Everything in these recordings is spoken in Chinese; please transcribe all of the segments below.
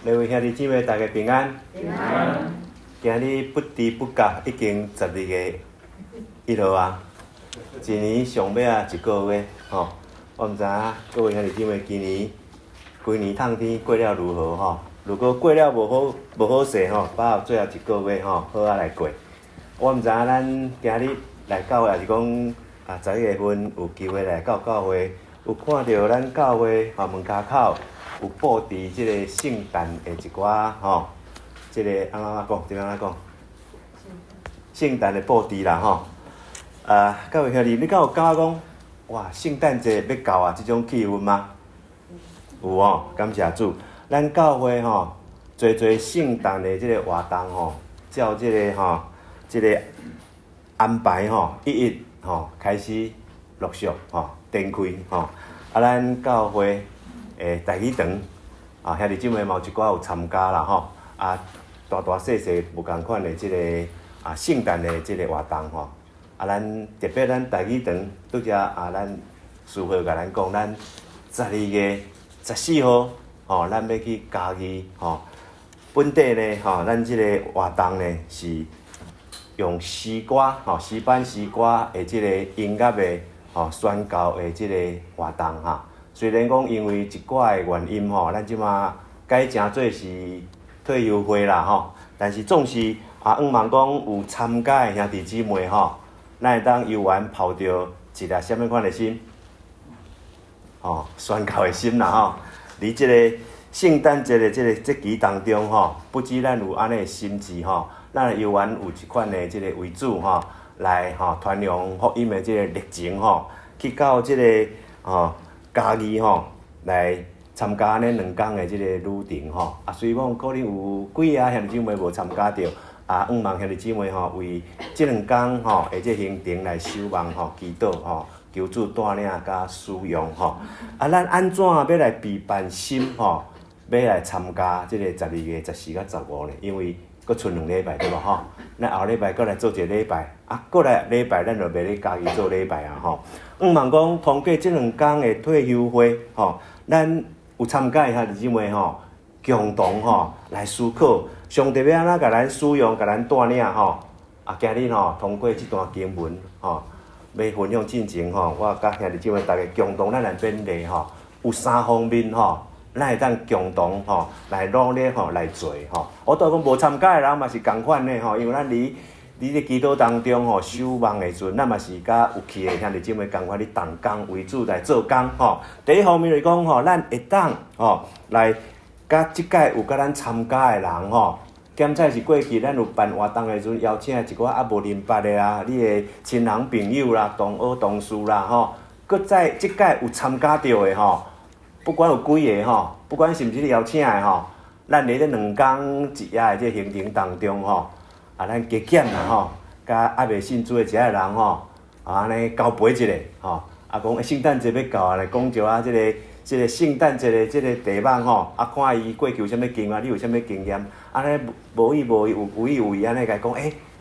各位兄弟姊妹，大家平安。平安。今日不知不觉已经12月1号啊，一年上尾啊1个月吼。我毋知影各位兄弟姊妹今年规年冬天过了如何吼？如果过了无好势吼，把握最后1个月吼，好来过。我毋知影咱今日来教会，也是讲11月份有机会来到教会，有看到咱教会门骹口有布置即个圣诞的一寡吼，即个安怎讲？圣诞的布置啦吼。各位兄弟，你敢有感觉讲，哇，圣诞节要到啊？即种气氛吗？有哦，感谢主。咱教会吼，做圣诞的即个活动吼，照即个吼，即个安排吼，一吼开始陆续吼展开吼。咱教会台语堂兄弟姊妹嘛有一寡有参加啦吼。大细无共款的即个圣诞的即个活动吼。咱特别咱台语堂拄则咱师父甲咱讲，咱12月14号吼，咱要去嘉义吼。本地呢吼，咱即个活动呢是用诗歌吼，诗班诗歌的即个音乐的吼宣教的即个活动哈。虽然讲因为一寡的原因吼，咱即马改成做是退休会啦吼，但是总是希望讲有参加的兄弟姊妹吼，咱会当游玩抱着一粒什么款的心？吼，宣教的心啦吼。伫即个圣诞节的即个节期当中吼，不止咱有安尼的心志吼，咱游玩有一款的即个为主吼，来吼传扬福音的即个热情吼，去到即个嘉义吼来参加安尼2天的即个旅程吼。虽然可能有几个兄弟姊妹无参加到，希望兄弟姊妹吼为即2天吼的即行程来守望吼、祈祷吼。求主带领甲使用吼，咱安怎要来备办心吼，要来参加即个12月14甲15呢？因为佫剩2礼拜对无吼？咱后礼拜佫来做一个礼拜，佫来礼拜咱就袂咧家己做礼拜啊吼。希望讲通过即2天的退休会吼，咱有参加的兄弟姊妹吼，共同吼来思考上帝要安怎甲咱使用、甲咱带领吼。今日吼通过即段经文吼。要分享进前吼，我甲兄弟姊妹大家共同咱来勉励吼，有3方面吼，咱会当共同吼来努力吼来做吼。我倒讲无参加的人嘛是共款的吼，因为咱伫咧祈祷当中吼守望的时阵，咱嘛是甲有去的兄弟姊妹共款咧动工为主来做工吼。第一方面来讲吼，咱会当吼来甲即届有甲咱参加的人吼。检采是过去咱有办活动的时阵，邀请一寡无认捌的啦，你的亲人朋友啦、同学同事啦吼，搁在即届有参加到的吼，不管有几个吼，不管是毋是你邀请的吼，咱伫咧2天1夜的这行程当中吼，咱加减啦吼，甲未信主的一个人吼，安尼交陪一下吼，讲圣诞节要到来讲一下即个圣诞节的即个题目吼，看伊过去有啥物经验，你有啥物经验，安尼无意有意无意安尼甲伊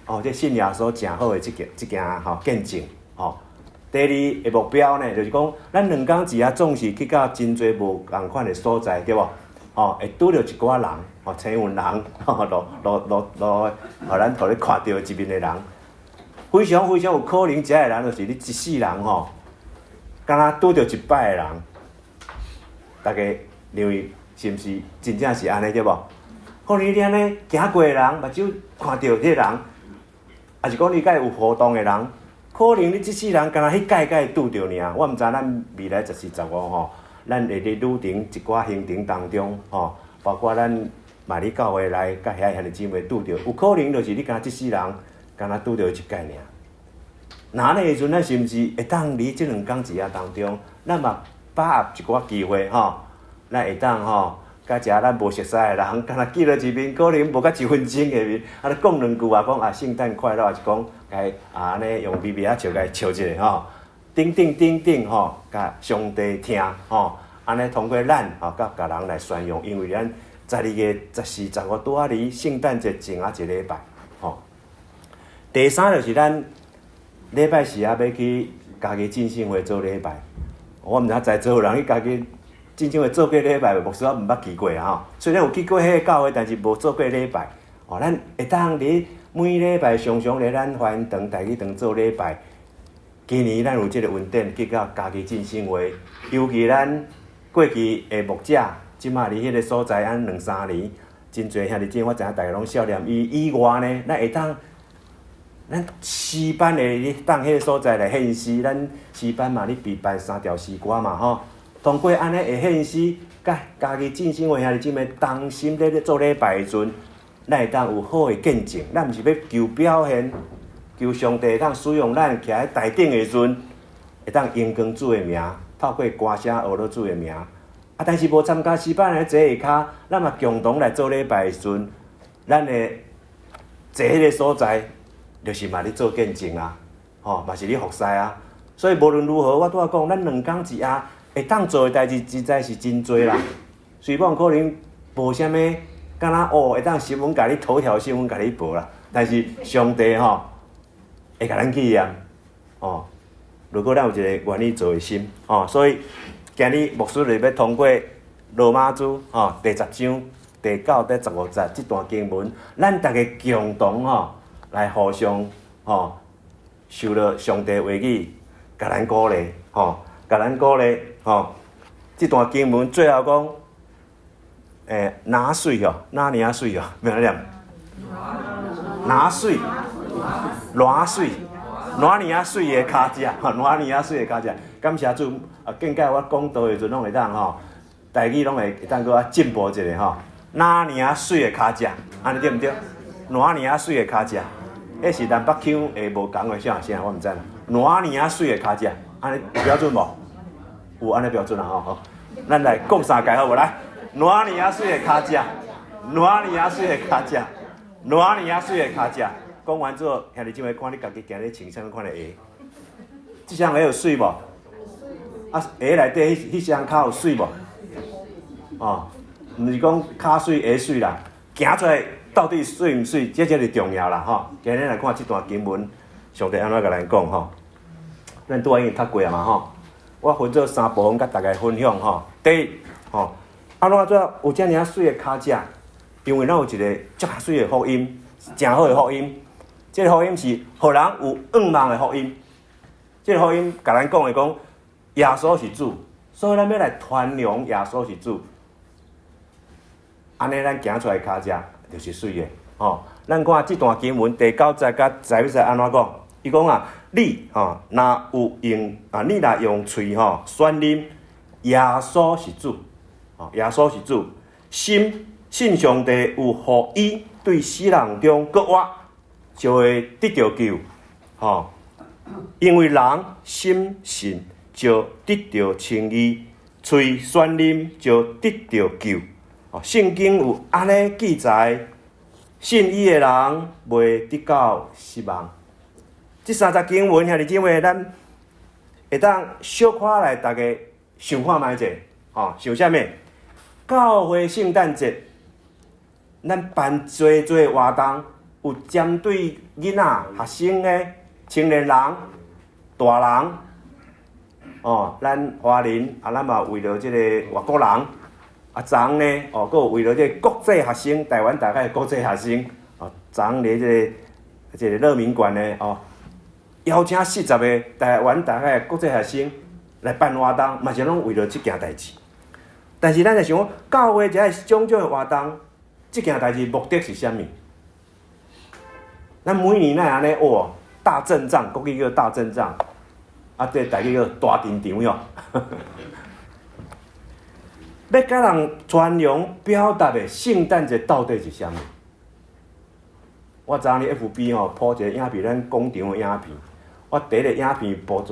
讲，这信耶稣诚好的即件吼见证吼。第二个目标呢，就是讲咱2天1夜总是去到真侪无共款的所在，对无？会拄着一寡人，千万人，互咱互咧看到一面的人，非常有可能一个人就是你一世人吼，敢若拄着一摆的人。大家认为是毋是真正是安尼对无？可能你安尼行过的人，目睭看到迄个人，也是讲你甲伊有互动的人，可能你即世人敢若迄届甲伊拄着尔。我毋知咱未来14、15吼，咱会伫旅程一寡行程当中吼，包括咱嘛伫教会来甲遐兄弟姊妹拄着，有可能就是你敢若即世人敢若拄着一届尔。那安尼的时阵，咱是毋是会当伫即2天1夜当中，咱嘛？把握一寡机会吼，咱会当吼，甲一个咱无熟悉的人，敢若见了一面，可能无甲1分钟的面，尼讲2句讲圣诞快乐，还是讲甲安尼用微笑甲伊笑一下吼，顶吼，甲上帝听吼，安尼通过咱吼，甲人来宣扬，因为咱12月14、15拄啊离圣诞节前1礼拜吼。第三就是咱礼拜4要去嘉义浸信会做礼拜。我毋知在座有人去家己真正会做过礼拜，牧师我毋捌去过啊吼。虽然有去过迄个教会，但是无做过礼拜。哦，咱会当伫每礼拜常常伫咱华人堂、大义堂做礼拜。今年咱有即个恩典，去到家己真生活，尤其咱过去的牧者，即马伫迄个所在2、3年，真侪兄弟姐妹，我知影大家拢少念以外呢，咱会当。咱诗班会当迄个所在来献诗，咱诗班嘛咧备办3条诗歌嘛吼。通过安尼会献诗，甲家己真心话兄弟姊妹同心咧做礼拜的时阵，咱会当有好的见证。咱毋是要求表现，求上帝当使用咱徛喺台顶的时阵，会当荣光主的名，透过歌声学到主的名。啊，但是无参加诗班的坐下骹，咱嘛共同来做礼拜的时阵，咱会坐迄个所在。就是嘛咧做见证啊，吼，嘛是咧服侍啊。所以无论如何，我拄仔讲，咱2工一夜会当做的代志，实在是真多啦。虽然可能无啥物，敢若会当新闻甲你头条新闻甲你报啦，但是上帝吼会甲咱纪念，哦。如果咱有一个愿意做的心，哦，所以今日牧师就要通过罗马书吼第10章第9到15节这段经文，咱大家共同吼。来互相受到上帝话语，甲咱鼓励，甲咱鼓励，这段经文最后讲，拿水哦，哪里啊水哦，要安念？拿水，拿水，哪里啊水的骹只，哪里啊水的骹只。感谢主，更加我讲道的时阵拢会当台语拢会当搁进步一下哪里啊水的骹只，安尼对毋对？哪里啊水的骹只。迄是咱北腔会无共的啥声，我毋知啦。哪年啊水的骹只，安尼有标准无？有安尼标准啊吼。咱来讲3届好无？来，哪年啊水的骹只，哪年啊水的骹只，哪年啊水的骹只。讲完之后，兄弟姊妹看你家己今日穿啥物款的鞋，这双鞋有水无？啊，鞋内底迄双骹有水无？哦，毋是讲骹水鞋水啦，行出来。到底水毋水，这才是重要啦吼！今日来看这段经文，上帝安怎甲咱讲吼？咱拄仔已经读过啊嘛吼。我分做3部分，甲大家分享吼。第一吼，安怎有遮尔水的骹只？因为咱有一个足水的福音，诚好的福音。这个福音是互人有盼望的福音。这个福音甲咱讲的讲，耶稣是主，所以咱要来传扬耶稣是主。安尼咱行出来骹只。就是水的，咱看这段经文第9节甲11节安怎讲？伊讲啊，你若有用你若用喙宣认耶稣是主，耶稣是主，信上帝有互伊对死人中搁活，就会得到救，因为人心信就得到称义，喙宣认就得到救。圣经有安尼记载，信伊的人袂得到失望。这3节经文，兄弟姊妹，咱会当小可来，大家想看卖者，想啥物？教会圣诞节，咱办侪活动，有针对囡仔、学生的、青年人、大人，咱华人咱嘛为了这个外国人。昨昏呢，佫有为了这国际学生，台湾大概国际学生，昨昏咧这个乐民馆呢，邀请40个台湾大概国际学生来办活动，嘛是拢为了这件代志。但是咱就想讲，教会这种种的活动，这件代志目的是啥物？咱每年咱安尼学大阵仗，国语叫大阵仗，这台语叫大阵场哟。要甲人传扬表达的圣诞节到底是啥物？我昨昏咧 FB 播一个影片，咱工厂的影片。我第一个影片播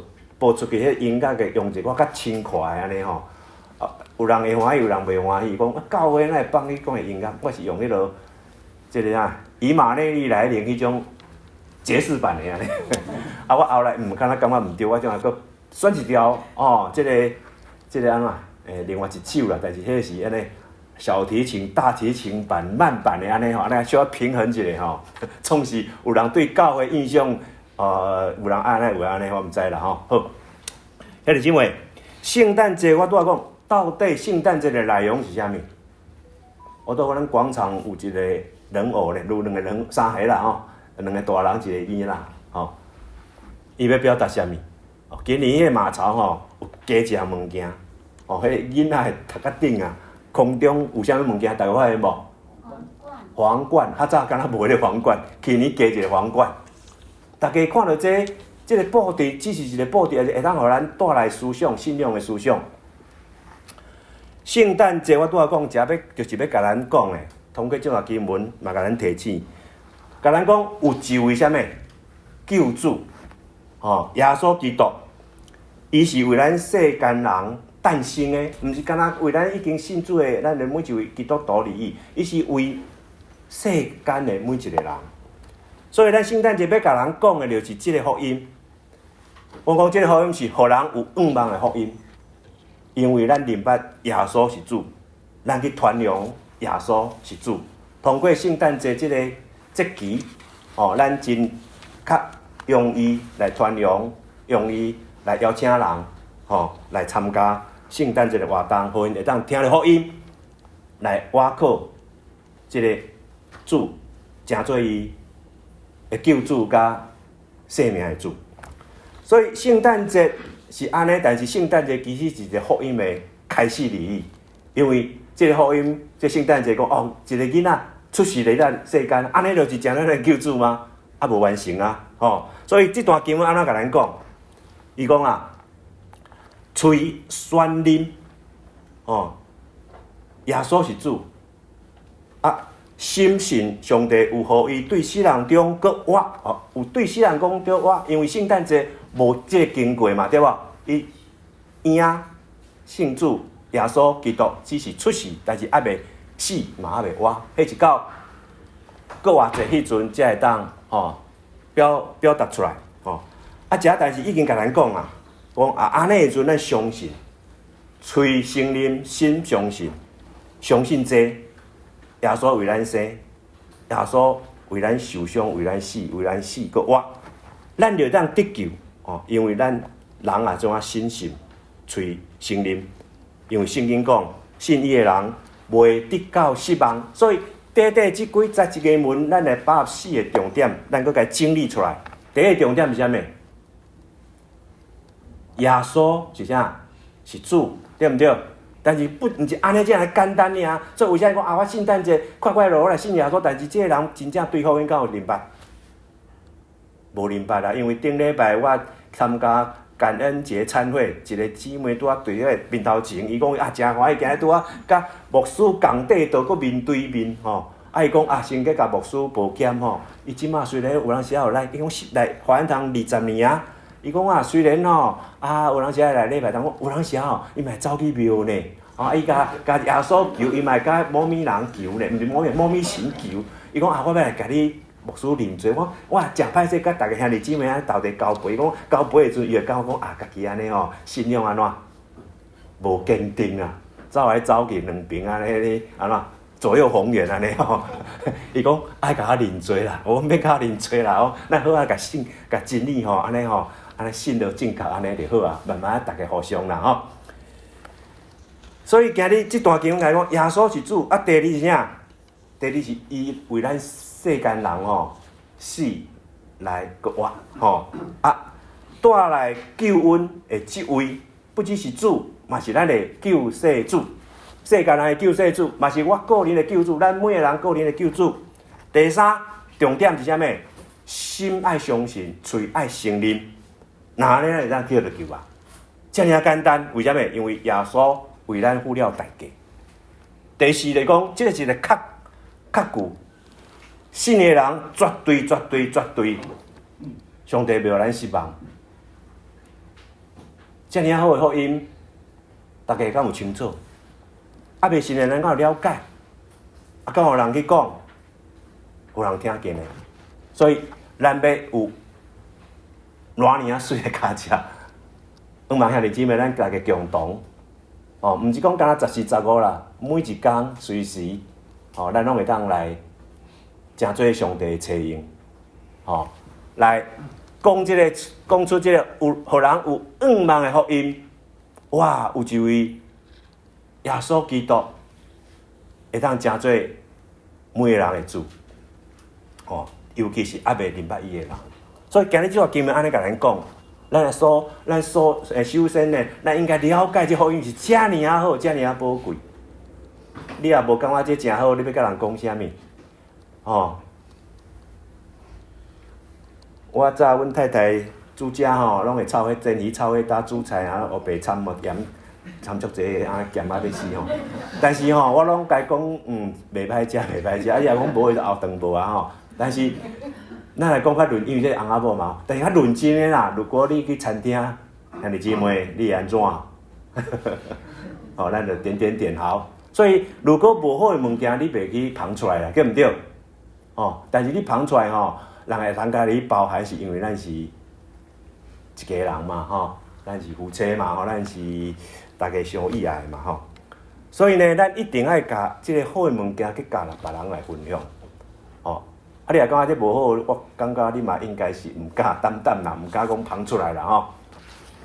出去，迄音乐个用一个较轻快安尼吼。有人会欢喜，有人袂欢喜。讲教会哪会放迄种的音乐？我是用迄落即个以马内利来练迄种爵士版的安尼。我后来敢若感觉毋对，我种个选一条即个安怎？另外一首啦，但是迄是安尼小提琴、大提琴版、慢版的安尼安尼需要平衡一下总是有人对教会印象，有人安尼有安尼，我毋知啦好，兄弟姊妹，圣诞节我拄仔讲，到底圣诞节的内容是啥物？我到咱广场有一个人偶咧，有两个人三个啦吼，两个大人一个囡仔吼，伊要表达啥物？今年迄个马槽吼有加食物件，迄个囡仔头壳顶啊，空中有啥物物件？大家发现无？皇冠，较早敢若无迄个皇冠，去年加一个皇冠。大家看到这个布置，只是一个布置，会当互咱带来思想、信仰的思想。圣诞节我拄仔讲，就是要甲咱讲的，通过这段经文嘛，甲咱提醒，甲咱讲有一位啥物救主，耶稣基督，伊是为咱世间人诞生的，毋是干那为咱已经信主的咱的每一位基督徒而已，伊是为世间的每一个人。所以咱圣诞节要甲人讲的，就是这个福音。我讲这个福音是互人有盼望的福音，因为咱明白耶稣是主，咱去传扬耶稣是主。通过圣诞节这个节期，咱真较容易来传扬，容易来邀请人，来参加圣诞节的活动，互因会当听到福音，来挖靠这个主，成做伊的救主甲生命的主。所以圣诞节是安尼，但是圣诞节其实是一个福音的开始而已。因为这个福音，这圣诞节讲一个囡仔出世在咱世间，安尼就是真咱的救主吗？无完成啊！所以这段经文安怎甲咱讲？伊讲吹宣认，耶稣是主，深信上帝有互伊对死人中搁活，有对死人讲着活，因为圣诞节无这个经过嘛，对无？伊婴圣主耶稣基督只是出世，但是还未死嘛，还未活，迄是到搁偌济迄阵才会当表达出来。但是已经甲咱讲啊，讲安尼迄阵咱相信，喙承认，心相信，相信这耶稣为咱生，耶稣为咱受伤，为咱死，为咱死搁活，咱就当得救。因为咱人也总信心，喙承认，因为圣经讲，信伊的人袂得到失望。所以短短即几十一个文，咱来把握4个重点，咱搁甲整理出来。第一个重点是啥物？耶稣是啥？是主，对毋对？但是毋是安尼这样简单尔。所以为啥讲我圣诞节快快乐乐来信耶稣？但是这个人真正对福音敢有明白？无明白啦，因为顶礼拜我参加感恩节餐会，一个姊妹拄仔对迄个面头前，伊讲真欢喜，今日拄仔甲牧师共底倒，搁面对面伊讲先计甲牧师保险伊即马虽然有人时有来，伊讲来华安堂20年啊。伊讲虽然有人时来礼拜堂，有人时伊嘛走去庙呢，伊甲耶稣求，伊嘛甲某咪人求呢，毋是某咪神求。伊讲我要来甲你牧师认罪，我真歹势，甲逐个兄弟姊妹斗阵交陪。讲交陪的时阵，伊会甲我讲家己安尼信仰安怎无坚定啊，走来走去两边安尼安怎左右逢源安尼伊讲爱甲我认罪啦，我免甲我认罪啦咱好甲甲真理安尼信到正确安尼就好啊，慢慢大家互相啦所以今日这段经文来讲，耶稣是主第二是啥？第二是伊为咱世间人死来搁活带来救恩的这位，不只是主，嘛是咱的救世主。世间人的救世主，嘛是我个人的救主，咱每个人个人的救主。第三重点是啥物？心爱相信，嘴爱承认，那咱会当叫得救啊！这么简单，为啥物？因为耶稣为咱付了代价。第四来讲，这个是一个确据，信的人绝对，上帝袂互咱失望。这么好的福音，大家敢有清楚？未信的人敢有了解？敢有人去讲？有人听见的。所以咱要有偌尔水的脚车，希望兄弟姊妹咱大家共同毋是讲敢若14、15啦，每一工随时咱拢会当来真做上帝的采用，来讲出这个有互人有盼望的福音。哇，有一位耶稣基督会当成做每个人的主，尤其是还未明白伊的人。所以今日即个经文安尼甲咱讲，咱所首先呢，咱应该了解这福音是遮尔啊好，遮尔啊宝贵。你也无感觉这真好，你要甲人讲啥物？我早阮太太煮食拢会炒迄蒸鱼、炒迄搭煮菜啊，黑白掺盐，掺足济啊咸啊要死但是我拢甲伊讲，袂歹食，袂歹食。伊也讲无，就后顿无啊但是咱来讲较论，因为这翁仔某嘛，但是较论真诶啦。如果你去餐厅，兄弟姊妹，你会安怎？咱就点好。所以如果无好诶物件，你袂去捧出来啦，对毋对？但是你捧出来人会通甲你包含，是因为咱是一家人嘛，咱是夫妻嘛，咱是大家相意爱嘛，所以呢，咱一定爱甲即个好诶物件去甲别人来分享，你若感觉这无好，我感觉你嘛应该是毋敢担啦，毋敢讲捧出来啦，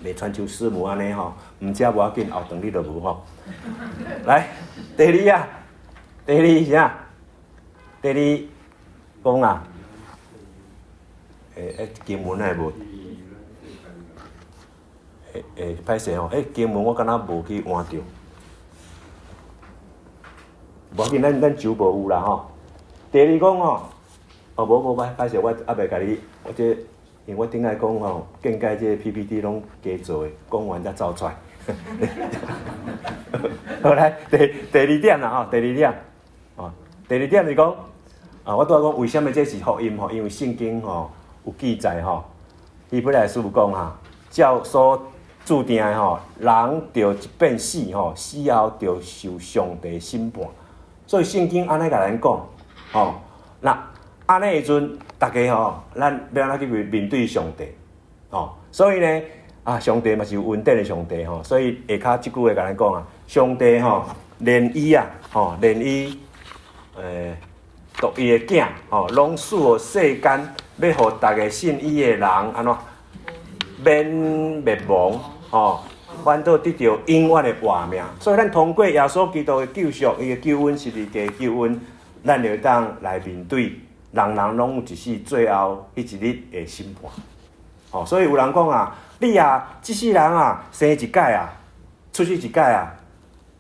袂传像师母安尼毋食无要紧，后顿你就无来，第二是啥？第二讲啊。经文还无，歹势经文我敢若无去换着，无要紧，咱酒无有啦第二讲无歹势，我还袂甲你，因为我顶下讲见解这 PPT 拢加做诶，讲完才走出来。好来，第二点啦第二点是讲我拄仔讲为什么这是福音因为圣经有记载希伯来书讲照所注定的人着一变死死后着受上帝审判。所以圣经安尼甲咱讲那安尼的时阵，大家咱要安怎去面对上帝所以呢上帝嘛是有恩典的上帝所以下骹即句话甲咱讲上帝连伊连伊独伊的囝拢使世间。要互大家信伊的人安怎免灭亡反倒得到永远的活命。所以咱通过耶稣基督的救赎，伊的救恩是十字架救恩，咱就当来面对人人拢有一世最后迄一日的审判。所以有人讲你即世人生一届出世一届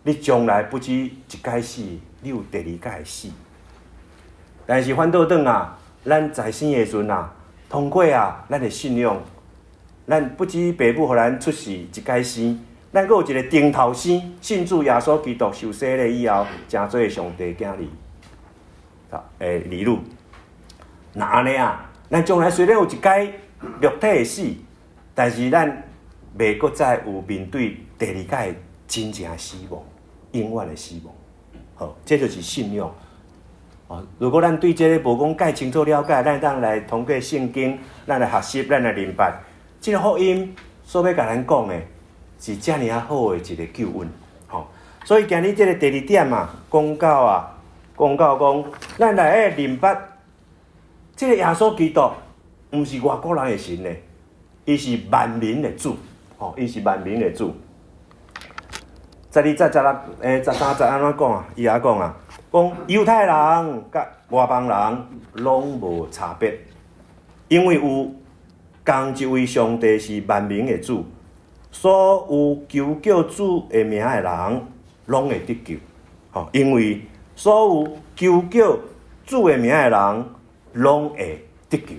你将来不止一届死，你有第二届的死。但是反倒转咱在生的时阵通过咱的信仰，咱不止爸母互咱出世一届生，咱阁有一个顶头生，信主耶稣基督受洗了以后，成做上帝囝儿女。那安尼咱将来虽然有一届肉体的死，但是咱袂阁再有面对第二届真正死亡、永远的死亡。这就是信仰。如果咱对这个无讲介清楚了解，咱当来通过圣经，咱来学习，咱来明白，这个福音所要甲咱讲的，是遮尔好的一个救恩。所以今日这个第二点讲到讲，咱来明白，这个耶稣基督毋是外国人的神呢，伊是万民的主，伊是万民的主。13安怎讲伊也讲讲犹太人甲外邦人拢无差别，因为有同一位上帝是万民的主，所有求叫主的名的人拢会得救。因为所有求叫主的名的人拢会得救。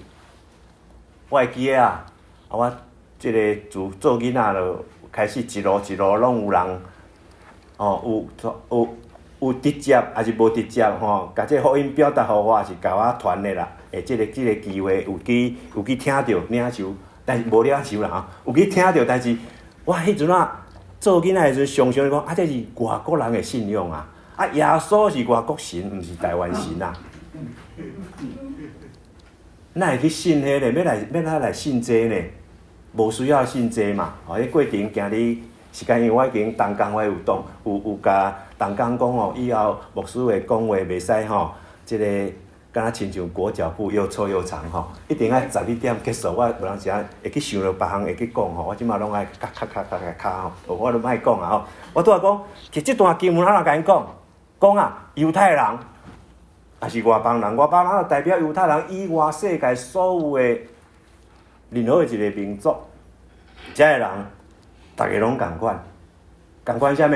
我会记得我这个自做囡仔就开始一路拢有人有直接还是无直接甲这福音表达互我，是甲我传的啦。这个机会有去听到领受，但是无领受啦有去听到，但是我迄阵做囡仔的时阵，常常讲这是外国人的信仰耶稣是外国神，毋是台湾神哪会去信迄个？要来信这呢？无需要信这嘛。迄过程今日时间，因为我已經同工我有甲同工講以後牧師會講話袂使即個敢若亲像裹脚布又臭又长吼，一定要12点结束，我无当时啊会去想着别项会去讲吼，我即马拢爱咔吼，我都莫讲啊吼。我拄仔讲，其实即段经文安怎甲因讲啊，犹太人也是外邦人，外邦人就代表犹太人以外世界所有的任何一个民族，遮个人，逐个拢共款，共款啥物？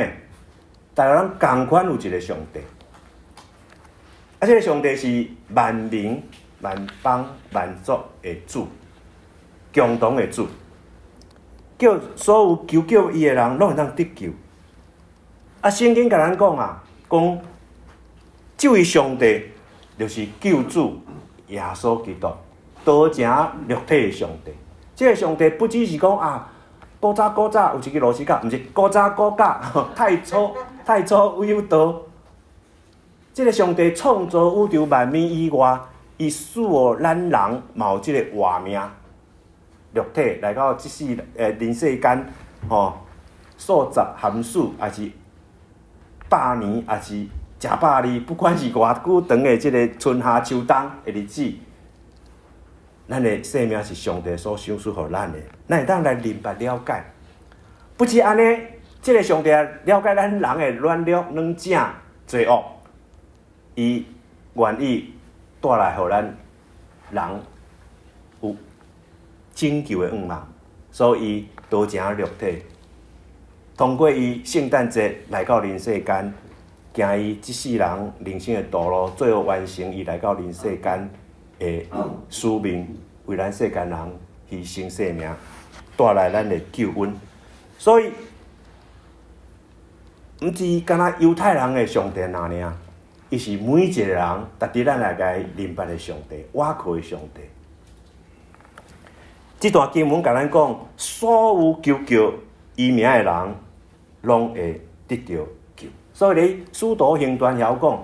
逐个人共款有一个上帝。啊，这个上帝是万民、万邦、万族的主，共同的主，叫所有求救伊的人拢会当得救。啊，圣经甲咱讲啊，讲这位上帝就是救主耶稣基督，道成肉体的上帝。这个上帝不只是讲啊，古早有一个罗斯甲，毋是古早太初有道。这个上帝创造宇宙万物以外，伊使我咱人嘛有即个活命、肉体来到即世人世间，数十含数，还是百年，还是食百里，不管是偌久长的即个春夏秋冬的日子，咱的生命是上帝所赏赐予咱的，咱会当来明白了解。不止安尼，即个上帝了解咱人的软弱、软正、罪恶。伊愿意带来，互咱人有拯救的愿望，所以伊道成肉体，通过伊圣诞节来到人世间，行伊即世人人生的道路，最后完成伊来到人世间的使命，为咱世间人牺牲生命，带来咱的救恩。所以，毋是敢若犹太人的上帝那尔。伊是每一个人，值得咱来甲伊明白的上帝，倚靠的上帝。这段经文甲咱讲，所有求救伊名的人，拢会得到救。所以咧，《使徒行传》遐讲，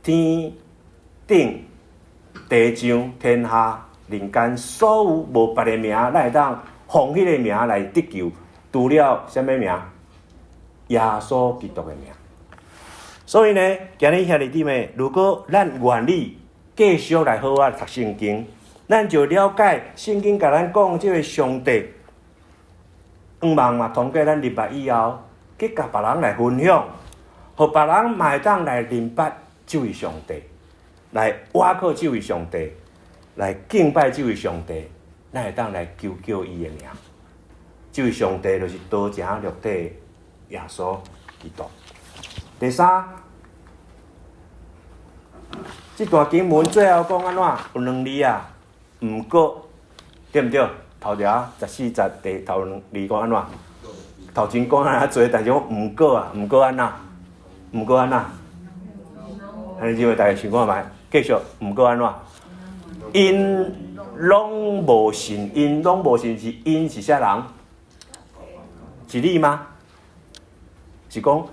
天顶、地上、天下、人间，所有无别的名，咱会当奉迄个名来得救。除了什么名？耶稣基督的名。所以呢，今日兄弟姊妹，如果咱愿意继续来好好读圣经，咱就了解圣经甲咱讲，这位上帝，愿望嘛，通过咱明白以后，去甲别人来分享，互别人嘛会当来明白这位上帝，来倚靠这位上帝，来敬拜这位上帝，咱会当来求救伊的名。这位上帝就是道成肉体的耶稣基督。第三，这段经文最后讲安怎？有两字啊，毋过，对毋对？头一14、10第头两字讲安怎？头前讲安怎做，但是我毋过啊，毋过安怎？毋过安怎？安尼就大家想看觅，继续毋过安怎？因拢无信，因拢无信是因是啥人？是你吗？是讲？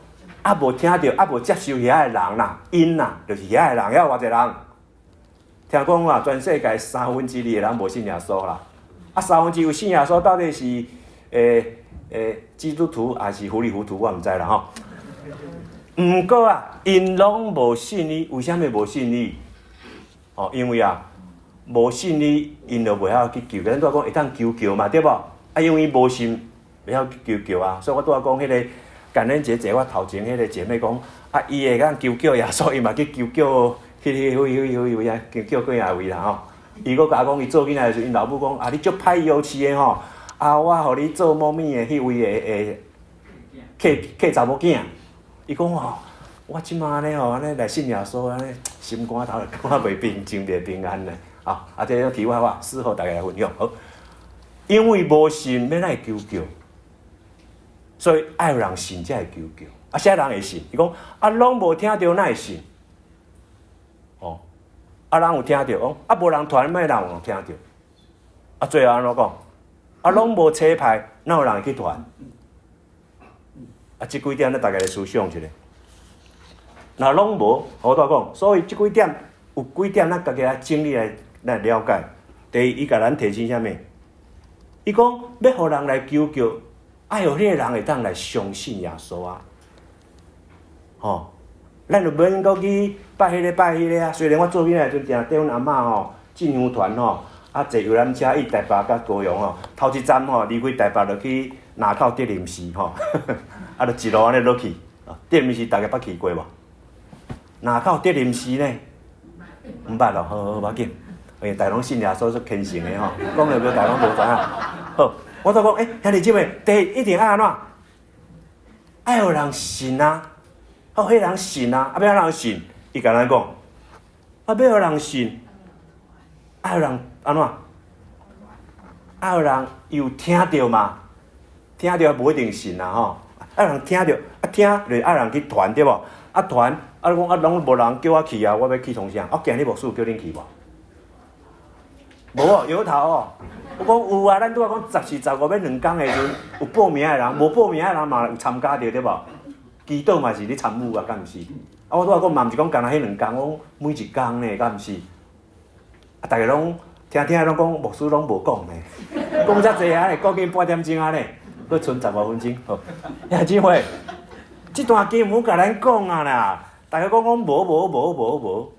无听到，无接受遐个人啦，因啦，就是遐个人，遐偌济人。听讲啊，全世界2/3的人无信耶稣啦。3/4有信耶稣，到底是基督徒还是糊里糊涂，我毋知啦吼。毋过啊，因拢无信你，为虾米无信你？因为啊，无信你，因就袂晓去救。咱拄仔讲会当求救嘛，对无？因为无信，袂晓去求救啊。所以我拄仔讲迄个。感恩节我头前迄个姐妹讲，伊会当求救耶稣，伊嘛去求救，位啊，求救几啊位啦吼。伊佫甲我讲，伊做囡仔时，因老母讲，你足歹幼稚的吼，我互你做某物的迄位的客查某囝。伊讲我即马安尼安尼来信耶稣，安尼心肝头肝袂平，真袂平安咧。这种题外话，事后大家来分享。好，因为无信，要来求救。所以爱有人信才会求救，啥人会信？伊讲拢无听到，哪会信？人有听到，无人传，咩人有听到？最后安怎讲？拢无车牌，哪有人会去传？这几点咧，大家来思想一下。若拢无，我拄讲，所以这几点有几点，咱家己来整理来了解。第一，伊甲咱提醒啥物？伊讲要互人来求救。爱有迄个人会当来相信耶稣啊，咱就免搁去拜迄个拜迄个啊。虽然我做囡仔时阵，定缀阮阿嬷吼进香团吼，啊坐游览车去台北甲高雄吼，头一站吼离开台北就去南口德林寺吼，啊就一路安尼落去。德林寺大家捌去过无？南口德林寺呢？毋捌咯，好，无要紧。因为大拢信耶稣是虔诚的吼，讲了无大拢无知影。好，我就讲，兄弟姊妹，第一一定爱安怎？爱有人信啊，好，迄人信啊，要安人信？伊甲咱讲，要有人信，爱有人安怎？爱有人有听到嘛？听到无一定信啊吼，爱有人听到，听就爱人去传对无？传，讲拢无人叫我去啊，我要去从啥？今日牧师叫恁去无？无哦，摇头哦。我讲有啊，咱拄仔讲14、15要2天的时阵，有报名的人，无报名的人嘛有参加着对无？祈祷嘛是咧参与啊，敢毋是？我拄仔讲嘛毋是讲干那迄2天，我每一天呢，敢毋是？大家拢听拢讲牧师拢无讲呢，讲遮济啊，过紧半点钟啊呢，佫剩15分钟。好，兄弟姊妹，这段经文甲咱讲啊啦，大家讲无。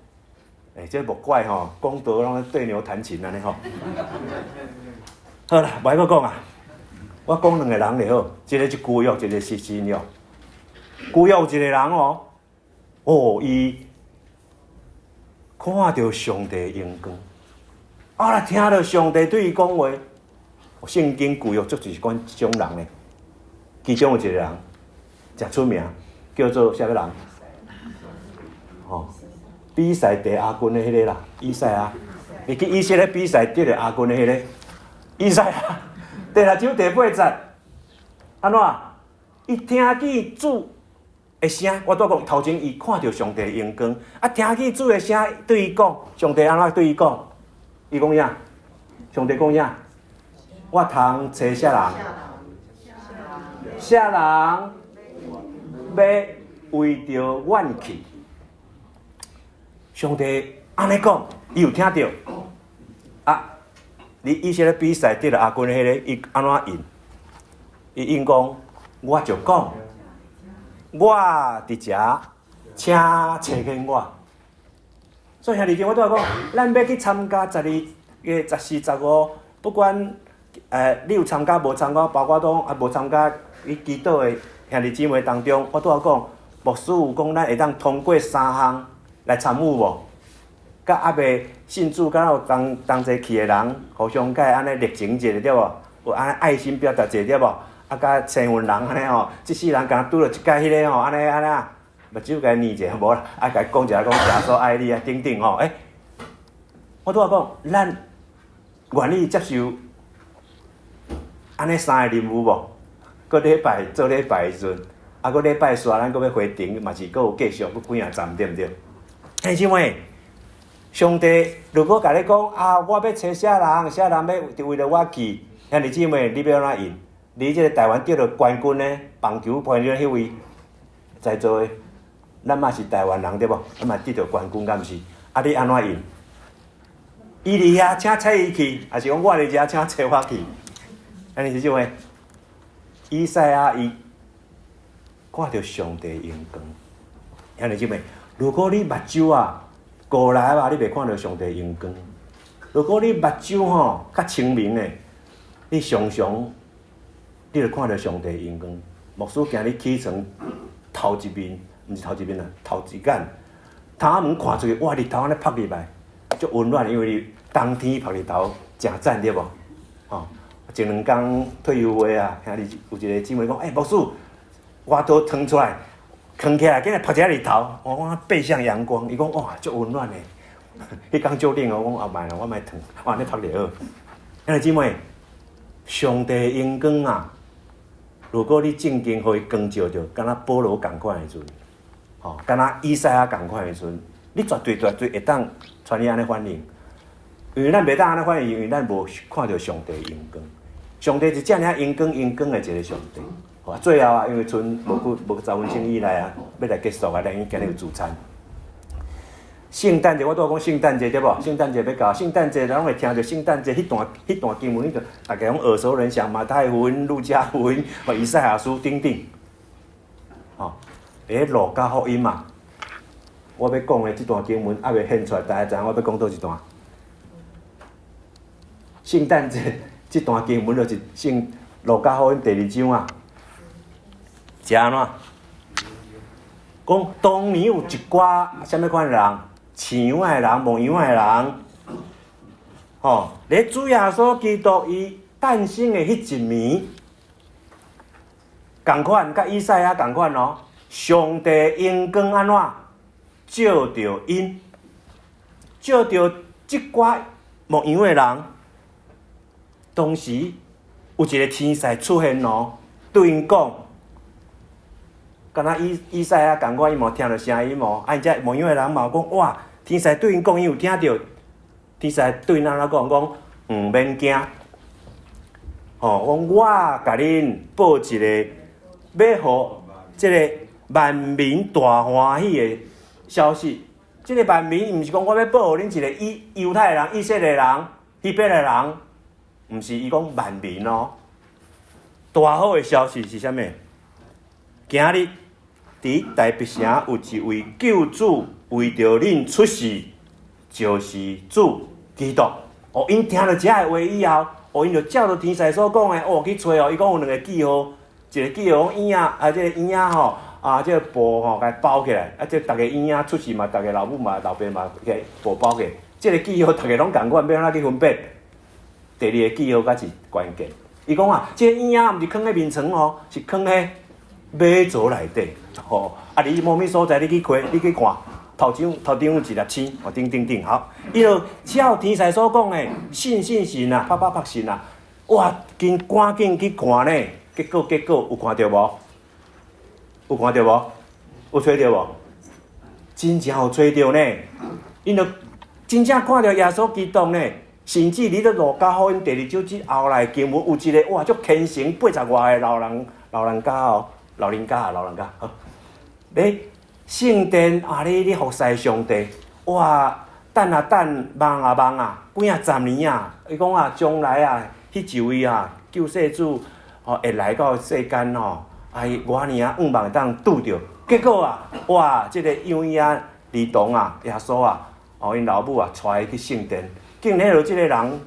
这莫怪吼，讲道拢对牛弹琴安尼吼。好啦，袂阁讲啊，我讲2个人就好，一个是旧约，一个是新约。旧约有一个人哦，伊看到上帝荣光，啊，听到上帝对伊讲话，圣经旧约就是讲这种人呢。其中有一个人，真出名，叫做啥物人？吼。比赛得亚军的迄个啦，以赛亚，伊去以色列比赛得了亚军的迄个，以赛亚第6章第8节，安怎？伊听见主的声，我拄讲头前伊看到上帝的荣光，啊，听见主的声对伊讲，上帝安怎对伊讲？伊讲啥？上帝讲啥？我通找啥人？啥人要为着阮去？上帝安尼讲，伊有听到啊！你以色列比赛得了亚军的迄个，伊安怎应？伊应讲，我就讲，我伫遮，请找见我。所以兄弟姐妹，我拄仔讲，咱要去参加12月14、15，不管你有参加无参加，包括讲无参加伊祈祷的兄弟姊妹当中，我拄仔讲，牧师有讲，咱会当通过3项。来参与无？甲还未信主，敢有同齐去的人，互相甲安尼热情者对无？有安尼爱心表达者对无？啊，甲千份人安尼吼，即世人敢拄着一届迄个吼，安尼啊，目睭甲伊念者无啦，啊，甲伊讲一下讲耶稣爱你啊，等等吼，我拄仔讲，咱愿意接受安尼3个任务无？个礼拜做礼拜的时阵，啊，个礼拜煞咱搁要回庭，嘛是搁有继续要几啊站对毋对？兄弟姊妹，上帝如果甲你讲啊，我要找啥人要为了我去，兄弟姊妹，你要安怎应？你即个台湾得了冠军呢，棒球冠军迄位，在座的，咱嘛是台湾人对无？咱嘛得着冠军，敢毋是？啊，你安怎应？伊伫遐，请找伊去，还是讲我伫遮请找我去？兄弟姊妹，以赛亚伊看到上帝荣光，兄弟姊妹。如果你目睭啊，过来吧，你袂看到上帝荣光。如果你目睭吼较清明的，你常常你就看到上帝荣光。牧师今日起床头一面，毋是头一面啊，头一眼，窗仔门看出去，哇，日头安尼晒入来，足温暖，因为冬天晒日头真赞对无？吼，前2天退休会啊，兄弟有一个姊妹讲，牧师，我都腾出来。扛起来，今日晒一下日头，我讲背向阳光，伊讲哇，足温暖的。迄天足冷哦，我讲后摆啦，我莫烫，我安尼晒着好。兄弟姊妹，上帝荣光啊！如果你正经互伊光照着，敢若保罗共款的时阵，吼，敢若以赛亚共款的时阵，你绝对会当传伊安尼反应。因为咱袂当安尼反应，因为咱无看到上帝荣光。上帝是遮尔荣光的一个上帝。最后啊，因为剩无10分钟以内啊，要来结束啊，咱今日有主餐。圣诞节我拄讲圣诞节对无？圣诞节要到，圣诞节咱拢会听着圣诞节迄段经文，就大家拢耳熟能详，马太福音、路加福音、以赛亚书等等。吼，路加福音嘛，我要讲的这段经文还未现出来，大家知影我要讲倒一段？圣诞节这段经文就是圣路加福音第2章啊。是安怎？讲当年有一寡什么款人？饲羊的人、牧羊的人，咧主耶稣基督伊诞生的迄一暝，同款甲以赛亚同款哦。上帝阳光安怎照着因，照着即寡牧羊的人。当时有一个天使出现哦，对因讲。敢若以赛亚共款，伊无听到声音无？因遮牧羊的人嘛讲，哇！天使对因讲，伊有听到。天使对咱讲，免惊。讲我甲恁报一个，要互即个万民大欢喜的消息。即个万民，毋是讲我要报互恁一个犹太人、以色列人、希伯来人，毋是伊讲万民哦。大好的消息是啥物？今日伫大别城有一位救主为着恁出世，就是主基督。因听到这个话以后，因就照着天使所讲的，去找伊讲有2个记号，一个记号讲婴仔，这个婴仔这个布甲包起来，这逐个婴仔出世嘛，逐个老母嘛、老爸嘛，给布包起来。这个记号逐个拢共款，要安怎去分辨？第2个记号才是关键。伊讲这个婴仔毋是放喺面床是放喺马槽内底。你某物所在，你去开，你去看，头顶有一粒星，顶，好。伊就照天使所讲的，信神啊，拍神啊，哇，赶紧去看呢。结果有看到无？有看到无？有找到无？真正有找到呢。因就真正看到耶稣基督呢。甚至你咧路加福音第2章之后来经文有一个哇，足虔诚80外的老人家。咧圣殿咧服侍上帝，哇，等望几10年啊！伊讲将来迄一位救世主会来到世间偌年5万当拄着。结果哇，这个幼儿儿童耶稣因老母带伊去圣殿。竟然有即个人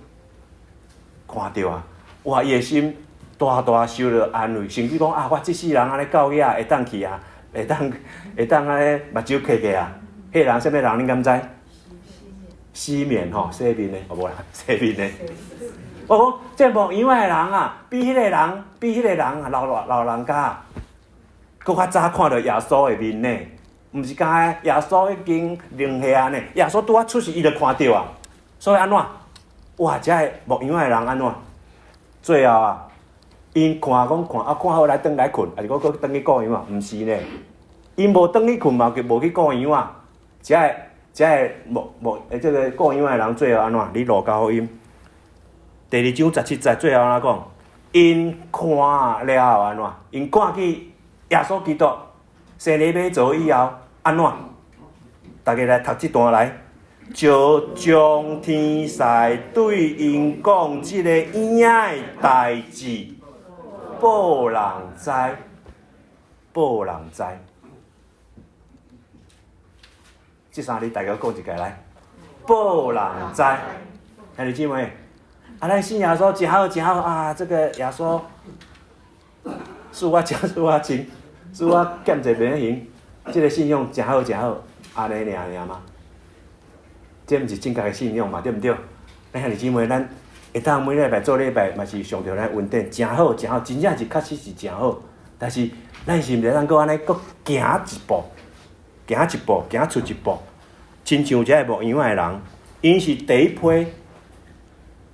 看到哇！伊的心大受到安慰，甚至讲我即世人安尼到遐会当去会当安尼目睭开开迄人什么人恁敢知？西面西面的，无啦，西面的。我讲这牧羊的人比迄个人老人家，搁较早看到耶稣的面呢。毋是讲耶稣已经灵下呢，耶稣拄出世伊就看到所以安怎？哇！这个牧羊的人安怎？最后因看好来转来困，还是搁转去顾羊毋是呢，因无转去困嘛，无去顾羊这个这个顾羊的人最后安怎？你路加福音第2章17节最后安怎讲？因看了后安怎？因看去耶稣基督生咧马槽以后安怎？大家来读这段来。就将天使对因讲即个婴仔的代志报人知。这3日大家讲一个来，报人知。兄弟姊妹，咱信耶稣真好这个耶稣使我吃使我亲，使我减一免行，这个信用真好，安尼尔吗？这毋是正确的信仰嘛，对毋对？咱兄弟姊妹，咱会当每礼拜做礼拜，嘛是上着咱稳定，真好，真正是确实是真好。但是咱是毋是通搁安尼搁行一步，行出一步？亲像这个牧羊的人，因是第一批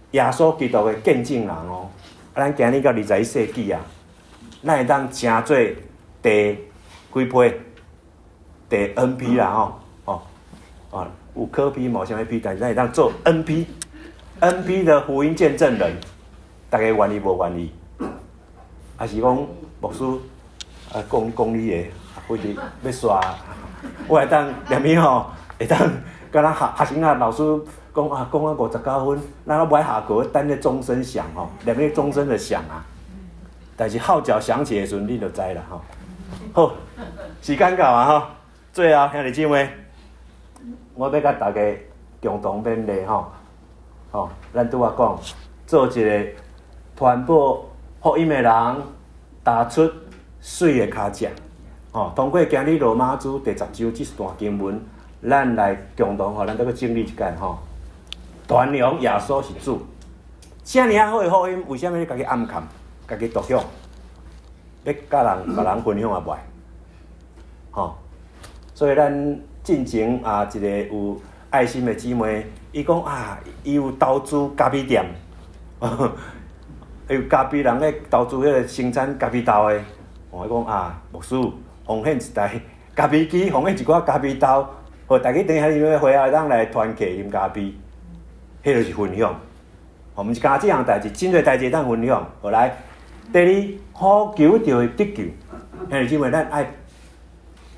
耶稣基督的见证人哦。咱今日到21世纪咱会当成做第几批？第 N 批啦有科批某啥物批，但是咱会当做 N 批的福音见证人，大家愿意无愿意？还是讲牧师讲你的，或者要刷，我会当连面会当甲咱学生老师讲59分，咱都袂下课，等咧钟声响连面钟声的响但是号角响起的时阵，你就知啦好，时间到最后兄弟姊妹。我要甲大家共同勉励吼，咱拄仔讲，做一个传播福音的人，踏出水的脚迹。通过今日罗马书第10章这一段经文，咱来共同咱再去整理一下传扬耶稣是主。遮尔好的福音，为什么你家己暗藏、家己独享？要甲别人分享也袂。所以咱进前一个有爱心的姊妹，伊讲伊有投资咖啡店，有咖啡人咧投资迄个生产咖啡豆的。我讲牧师奉献一台咖啡机，奉献一寡咖啡豆，互大家等下你们回来当来团契饮咖啡，迄就是分享。毋是干即项代志，真侪代志当分享。后来第二，呼求就会得救。兄弟姊妹，咱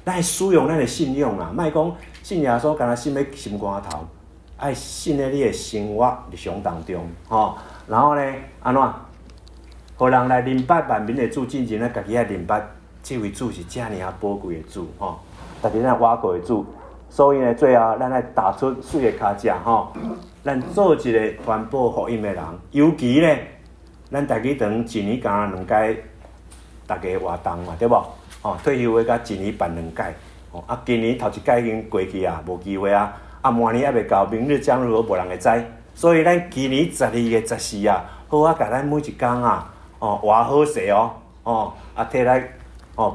爱使用咱的信仰啦，莫讲信耶稣，干那信咧心肝头，爱信咧你的生活日常当中，然后呢，安怎？互人来明白万民的主，进前咱家己爱明白，这位主是遮尔宝贵的主，大家咱挖过的主。所以呢，最后咱爱踏出水的脚迹，咱做一个传播福音的人。尤其呢，咱大家长一年干2届，大家活动嘛，对无？退休的甲一年办2届，今年头一届已经过去无机会明年还未到，明日将如何无人会知。所以咱今年12月14好甲咱每一天活好势摕来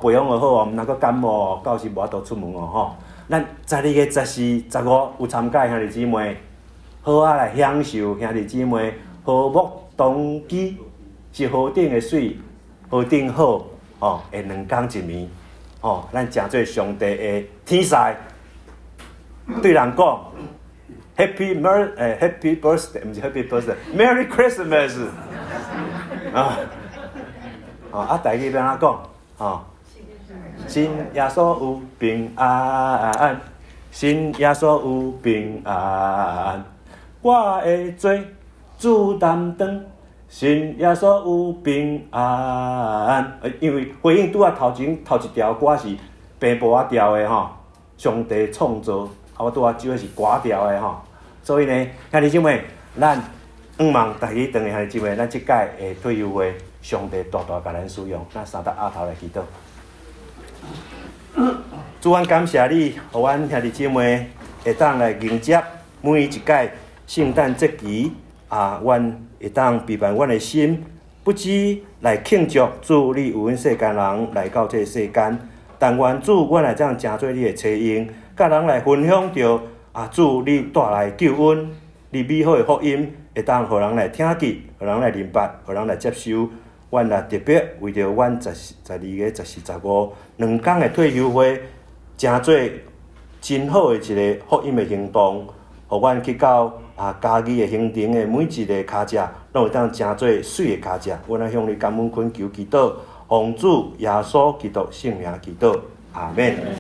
培养就好毋通佫感冒到时无法度出门咱12月14、15有参加兄弟姊妹，好来享受兄弟姊妹和睦同居，是何等的水，何等好会2天1暝咱诚做上帝的天使，对人讲 Happy Birthday， 毋是 Happy Birthday，Merry Christmas 大家要安怎讲信耶稣有平安，信耶稣有平安，我会做主担当。信耶稣有平安，因为回应拄头一条歌是平步调的上帝创造，我拄少的是歌调的所以呢，兄弟姊妹，咱望大家长的兄弟姊妹，咱即届的退休会，上帝大大甲咱使用，咱三搭额头来祈祷。主，阮感谢你，互阮兄弟姊妹会当来迎接每年一届圣诞节期阮会当陪伴阮的心，不止来庆祝主你有阮世间人来到这个世间，但愿主阮来这样成做你的妻婴，甲人来分享着主你带来救恩，你美好的福音会当互人来听见，互人来明白，互人来接受。阮也特别为着阮12月14、15 2天的退休会，诚做真好的一个福音的行动，互阮去到家己的行程的每一个脚迹，拢会当诚做水的脚迹。阮来向你感恩恳求祈祷，奉主耶稣基督圣名祈祷，阿免。